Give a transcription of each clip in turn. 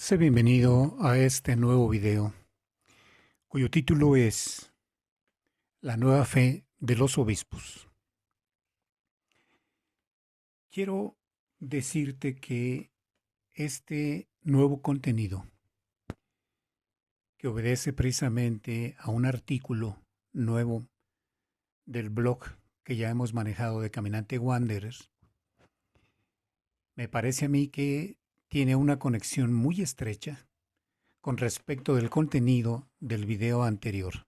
Sé bienvenido a este nuevo video, cuyo título es La nueva fe de los obispos. Quiero decirte que este nuevo contenido, que obedece precisamente a un artículo nuevo del blog que ya hemos manejado de Caminante Wanderers, me parece a mí que tiene una conexión muy estrecha con respecto del contenido del video anterior.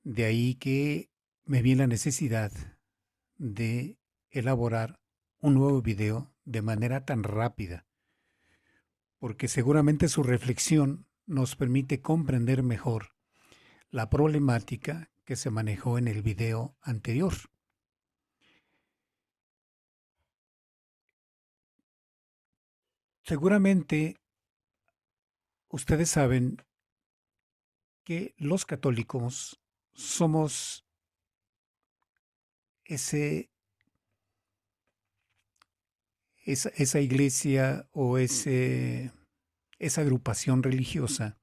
De ahí que me vi la necesidad de elaborar un nuevo video de manera tan rápida, porque seguramente su reflexión nos permite comprender mejor la problemática que se manejó en el video anterior. Seguramente ustedes saben que los católicos somos ese, esa iglesia o esa agrupación religiosa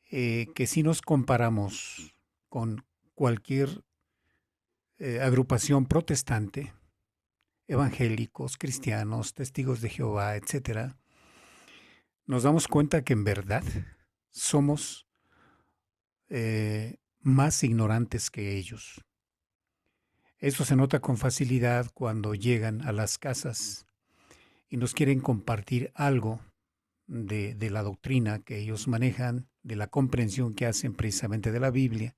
que si nos comparamos con cualquier agrupación protestante, evangélicos, cristianos, testigos de Jehová, etcétera, nos damos cuenta que en verdad somos más ignorantes que ellos. Eso se nota con facilidad cuando llegan a las casas y nos quieren compartir algo de la doctrina que ellos manejan, de la comprensión que hacen precisamente de la Biblia,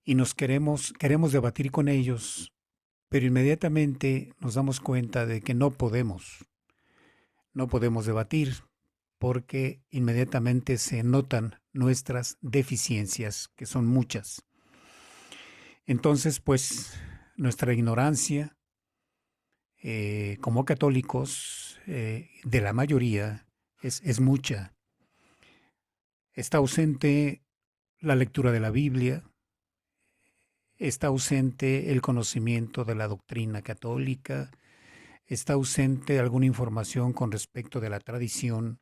y queremos debatir con ellos, pero inmediatamente nos damos cuenta de que no podemos debatir porque inmediatamente se notan nuestras deficiencias, que son muchas. Entonces, pues, nuestra ignorancia como católicos, de la mayoría, es mucha. Está ausente la lectura de la Biblia, está ausente el conocimiento de la doctrina católica, está ausente alguna información con respecto de la tradición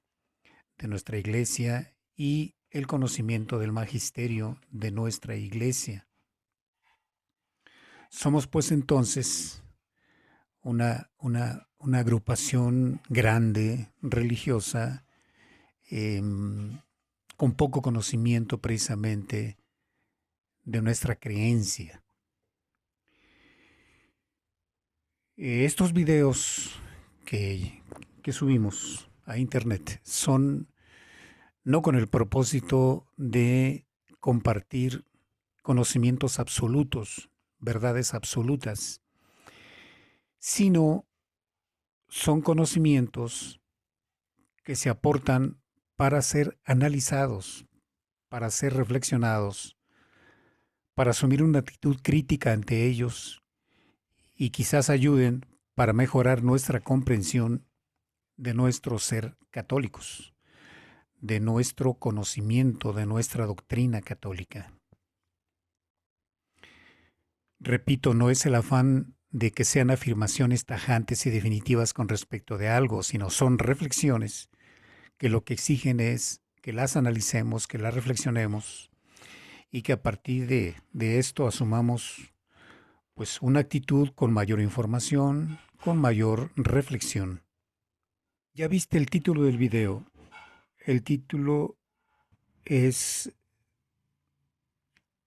de nuestra iglesia y el conocimiento del magisterio de nuestra iglesia. Somos pues entonces una agrupación grande, religiosa, con poco conocimiento precisamente de nuestra creencia. Estos videos que subimos a internet son no con el propósito de compartir conocimientos absolutos, verdades absolutas, sino son conocimientos que se aportan para ser analizados, para ser reflexionados, para asumir una actitud crítica ante ellos y quizás ayuden para mejorar nuestra comprensión de nuestro ser católicos, de nuestro conocimiento de nuestra doctrina católica. Repito, no es el afán de que sean afirmaciones tajantes y definitivas con respecto de algo, sino son reflexiones que lo que exigen es que las analicemos, que las reflexionemos y que a partir de esto asumamos pues una actitud con mayor información, con mayor reflexión. Ya viste el título del video. El título es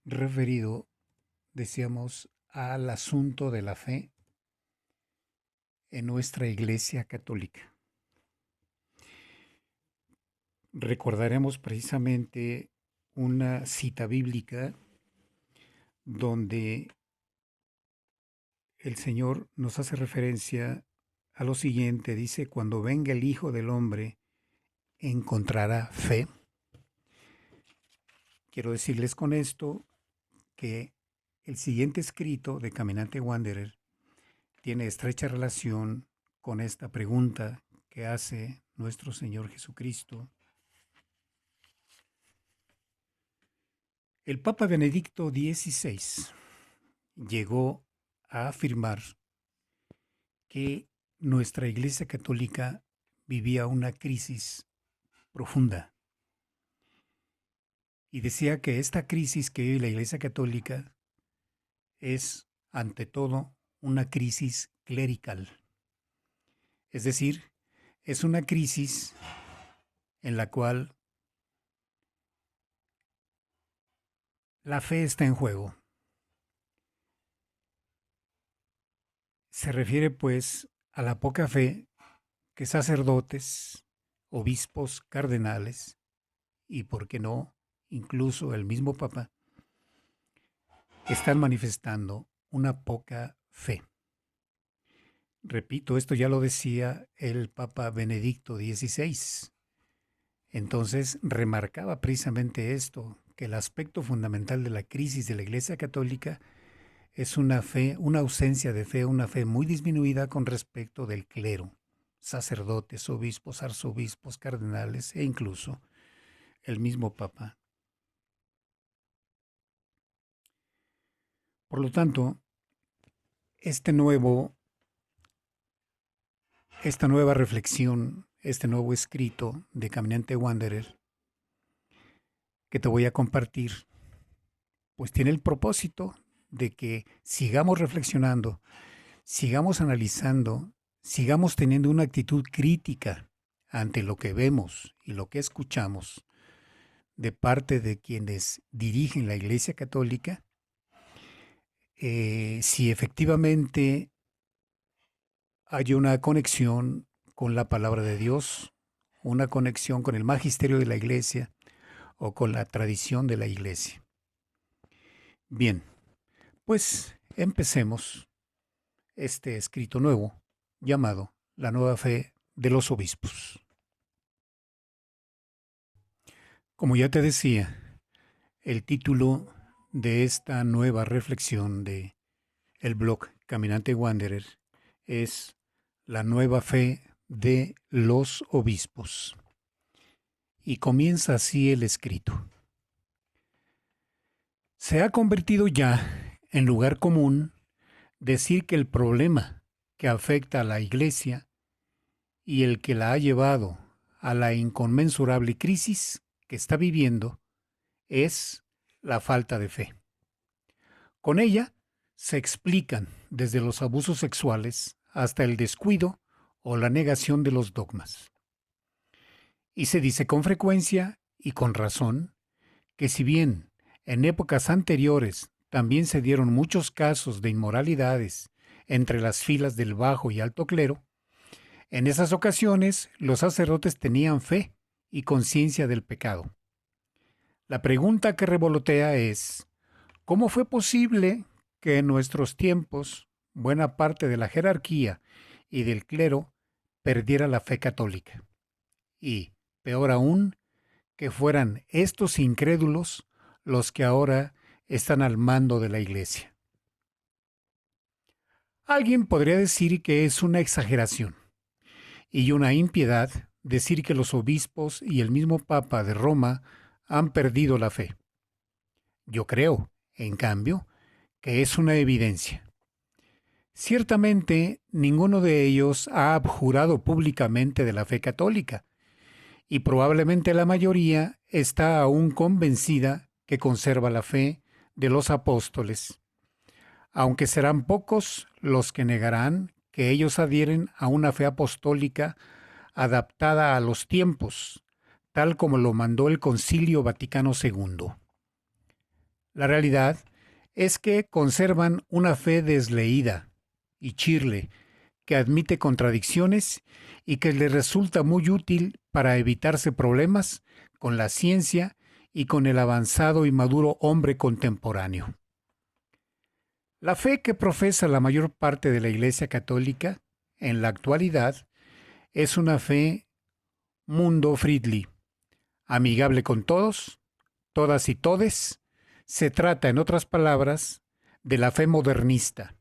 referido, decíamos, al asunto de la fe en nuestra Iglesia Católica. Recordaremos precisamente una cita bíblica donde el Señor nos hace referencia a lo siguiente. Dice, cuando venga el Hijo del Hombre, ¿encontrará fe? Quiero decirles con esto que el siguiente escrito de Caminante Wanderer tiene estrecha relación con esta pregunta que hace nuestro Señor Jesucristo. El Papa Benedicto XVI llegó a afirmar que nuestra Iglesia Católica vivía una crisis profunda y decía que esta crisis que vive la Iglesia Católica es, ante todo, una crisis clerical. Es decir, es una crisis en la cual la fe está en juego. Se refiere, pues, a la poca fe que sacerdotes, obispos, cardenales y, por qué no, incluso el mismo Papa, están manifestando una poca fe. Repito, esto ya lo decía el Papa Benedicto XVI. Entonces remarcaba precisamente esto, que el aspecto fundamental de la crisis de la Iglesia Católica es una fe, una ausencia de fe, una fe muy disminuida con respecto del clero, sacerdotes, obispos, arzobispos, cardenales e incluso el mismo Papa. Por lo tanto, esta nueva reflexión, este nuevo escrito de Caminante Wanderer que te voy a compartir, pues tiene el propósito de que sigamos reflexionando, sigamos analizando, sigamos teniendo una actitud crítica ante lo que vemos y lo que escuchamos de parte de quienes dirigen la Iglesia Católica, si efectivamente hay una conexión con la palabra de Dios, una conexión con el magisterio de la Iglesia o con la tradición de la Iglesia. Bien, pues empecemos este escrito nuevo llamado La nueva fe de los obispos. Como ya te decía, el título de esta nueva reflexión de el blog Caminante Wanderer es La nueva fe de los obispos. Y comienza así el escrito. Se ha convertido ya en lugar común decir que el problema que afecta a la Iglesia y el que la ha llevado a la inconmensurable crisis que está viviendo es la falta de fe. Con ella se explican desde los abusos sexuales hasta el descuido o la negación de los dogmas. Y se dice con frecuencia y con razón que si bien en épocas anteriores también se dieron muchos casos de inmoralidades entre las filas del bajo y alto clero, en esas ocasiones los sacerdotes tenían fe y conciencia del pecado. La pregunta que revolotea es, ¿cómo fue posible que en nuestros tiempos buena parte de la jerarquía y del clero perdiera la fe católica? Y, peor aún, que fueran estos incrédulos los que ahora están al mando de la Iglesia. Alguien podría decir que es una exageración y una impiedad decir que los obispos y el mismo Papa de Roma han perdido la fe. Yo creo, en cambio, que es una evidencia. Ciertamente, ninguno de ellos ha abjurado públicamente de la fe católica, y probablemente la mayoría está aún convencida que conserva la fe de los apóstoles, aunque serán pocos los que negarán que ellos adhieren a una fe apostólica adaptada a los tiempos, tal como lo mandó el Concilio Vaticano II. La realidad es que conservan una fe desleída y chirle, que admite contradicciones y que les resulta muy útil para evitarse problemas con la ciencia y con el avanzado y maduro hombre contemporáneo. La fe que profesa la mayor parte de la Iglesia Católica en la actualidad es una fe mundo friedli, amigable con todos, todas y todes. Se trata, en otras palabras, de la fe modernista,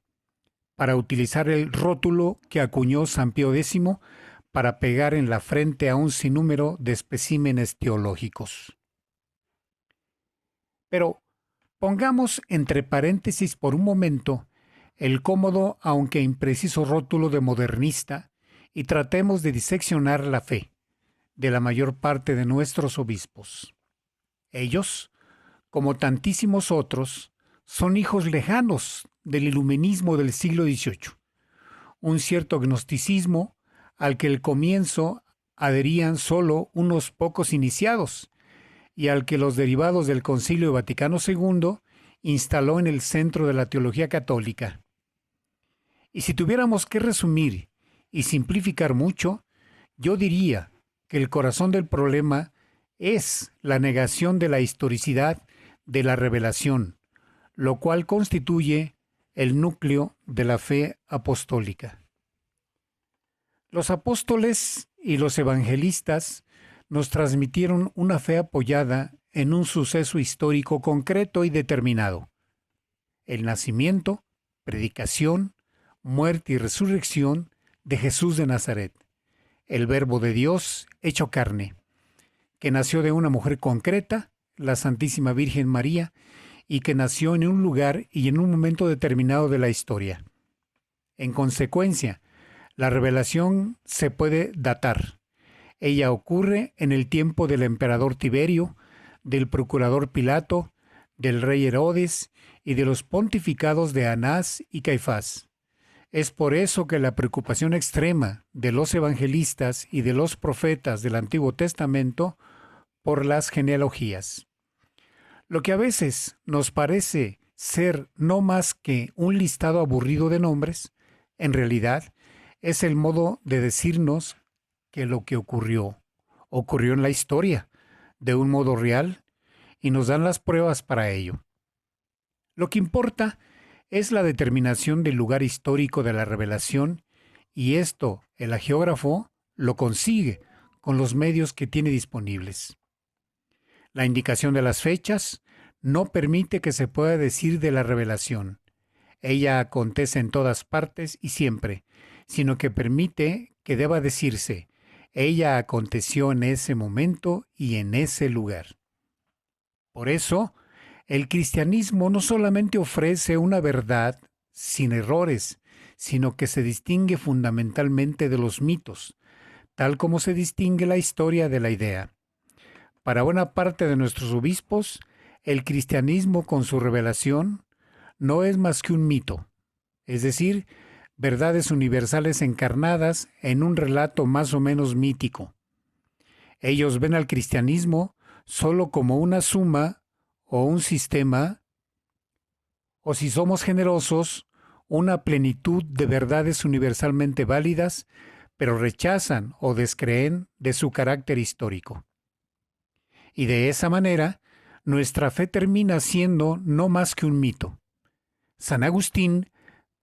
para utilizar el rótulo que acuñó San Pío X para pegar en la frente a un sinnúmero de especímenes teológicos. Pero pongamos entre paréntesis por un momento el cómodo aunque impreciso rótulo de modernista y tratemos de diseccionar la fe de la mayor parte de nuestros obispos. Ellos, como tantísimos otros, son hijos lejanos del iluminismo del siglo XVIII, un cierto gnosticismo al que al comienzo adherían solo unos pocos iniciados y al que los derivados del Concilio Vaticano II instaló en el centro de la teología católica. Y si tuviéramos que resumir y simplificar mucho, yo diría que el corazón del problema es la negación de la historicidad de la revelación, lo cual constituye el núcleo de la fe apostólica. Los apóstoles y los evangelistas nos transmitieron una fe apoyada en un suceso histórico concreto y determinado: el nacimiento, predicación, muerte y resurrección de Jesús de Nazaret, el Verbo de Dios hecho carne, que nació de una mujer concreta, la Santísima Virgen María, y que nació en un lugar y en un momento determinado de la historia. En consecuencia, la revelación se puede datar. Ella ocurre en el tiempo del emperador Tiberio, del procurador Pilato, del rey Herodes y de los pontificados de Anás y Caifás. Es por eso que la preocupación extrema de los evangelistas y de los profetas del Antiguo Testamento por las genealogías. Lo que a veces nos parece ser no más que un listado aburrido de nombres, en realidad es el modo de decirnos que lo que ocurrió en la historia, de un modo real, y nos dan las pruebas para ello. Lo que importa es la determinación del lugar histórico de la revelación, y esto el hagiógrafo lo consigue con los medios que tiene disponibles. La indicación de las fechas no permite que se pueda decir de la revelación. Ella acontece en todas partes y siempre, sino que permite que deba decirse: ella aconteció en ese momento y en ese lugar. Por eso, el cristianismo no solamente ofrece una verdad sin errores, sino que se distingue fundamentalmente de los mitos, tal como se distingue la historia de la idea. Para buena parte de nuestros obispos, el cristianismo con su revelación no es más que un mito, es decir, verdades universales encarnadas en un relato más o menos mítico. Ellos ven al cristianismo solo como una suma o un sistema, o si somos generosos, una plenitud de verdades universalmente válidas, pero rechazan o descreen de su carácter histórico. Y de esa manera, nuestra fe termina siendo no más que un mito. San Agustín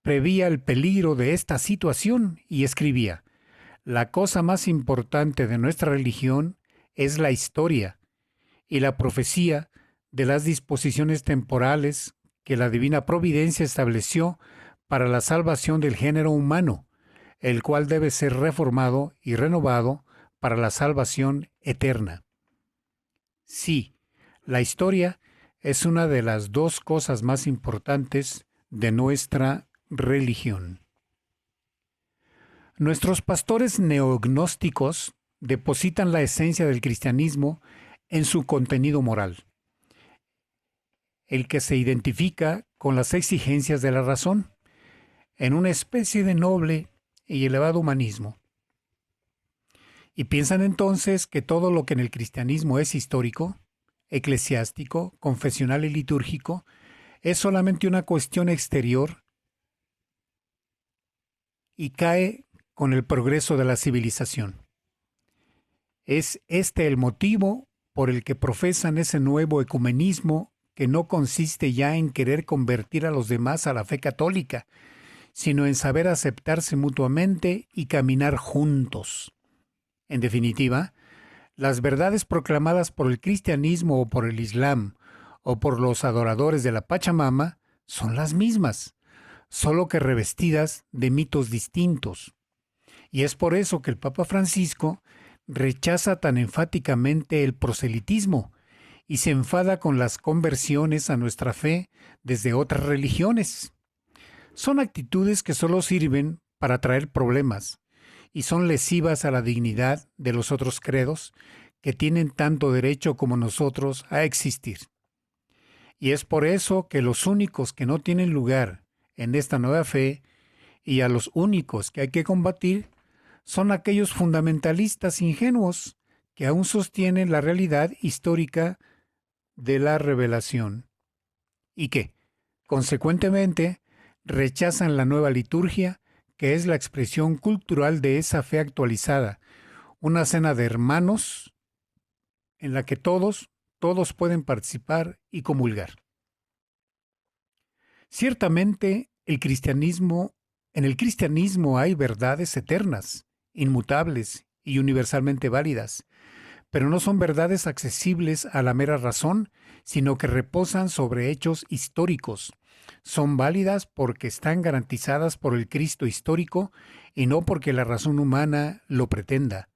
preveía el peligro de esta situación y escribía: la cosa más importante de nuestra religión es la historia y la profecía de las disposiciones temporales que la divina providencia estableció para la salvación del género humano, el cual debe ser reformado y renovado para la salvación eterna. Sí, la historia es una de las dos cosas más importantes de nuestra religión. Nuestros pastores neognósticos depositan la esencia del cristianismo en su contenido moral, el que se identifica con las exigencias de la razón, en una especie de noble y elevado humanismo. Y piensan entonces que todo lo que en el cristianismo es histórico, eclesiástico, confesional y litúrgico, es solamente una cuestión exterior y cae con el progreso de la civilización. Es este el motivo por el que profesan ese nuevo ecumenismo que no consiste ya en querer convertir a los demás a la fe católica, sino en saber aceptarse mutuamente y caminar juntos. En definitiva, las verdades proclamadas por el cristianismo o por el islam o por los adoradores de la Pachamama son las mismas, solo que revestidas de mitos distintos. Y es por eso que el Papa Francisco rechaza tan enfáticamente el proselitismo y se enfada con las conversiones a nuestra fe desde otras religiones. Son actitudes que solo sirven para traer problemas y son lesivas a la dignidad de los otros credos que tienen tanto derecho como nosotros a existir. Y es por eso que los únicos que no tienen lugar en esta nueva fe y a los únicos que hay que combatir son aquellos fundamentalistas ingenuos que aún sostienen la realidad histórica de la revelación y que, consecuentemente, rechazan la nueva liturgia, que es la expresión cultural de esa fe actualizada, una cena de hermanos en la que todos pueden participar y comulgar. Ciertamente, en el cristianismo hay verdades eternas, inmutables y universalmente válidas, pero no son verdades accesibles a la mera razón, sino que reposan sobre hechos históricos. Son válidas porque están garantizadas por el Cristo histórico y no porque la razón humana lo pretenda.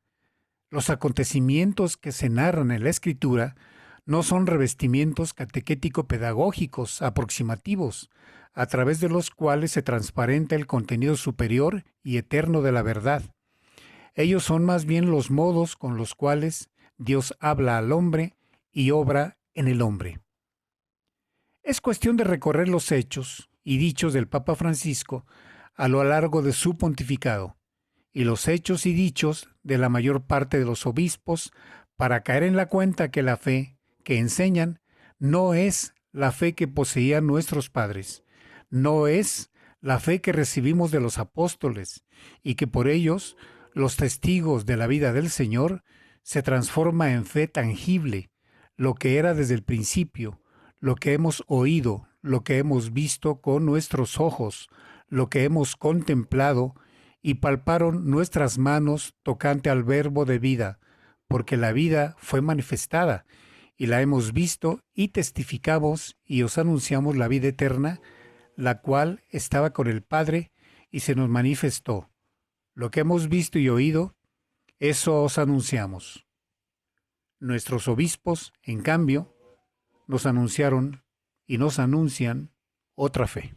Los acontecimientos que se narran en la Escritura no son revestimientos catequético-pedagógicos aproximativos, a través de los cuales se transparenta el contenido superior y eterno de la verdad. Ellos son más bien los modos con los cuales Dios habla al hombre y obra en el hombre. Es cuestión de recorrer los hechos y dichos del Papa Francisco a lo largo de su pontificado, y los hechos y dichos de la mayor parte de los obispos para caer en la cuenta que la fe que enseñan no es la fe que poseían nuestros padres, no es la fe que recibimos de los apóstoles, y que por ellos los testigos de la vida del Señor se transforma en fe tangible, lo que era desde el principio, lo que hemos oído, lo que hemos visto con nuestros ojos, lo que hemos contemplado y palparon nuestras manos tocante al verbo de vida, porque la vida fue manifestada y la hemos visto y testificamos y os anunciamos la vida eterna, la cual estaba con el Padre y se nos manifestó. Lo que hemos visto y oído, eso os anunciamos. Nuestros obispos, en cambio, nos anunciaron y nos anuncian otra fe.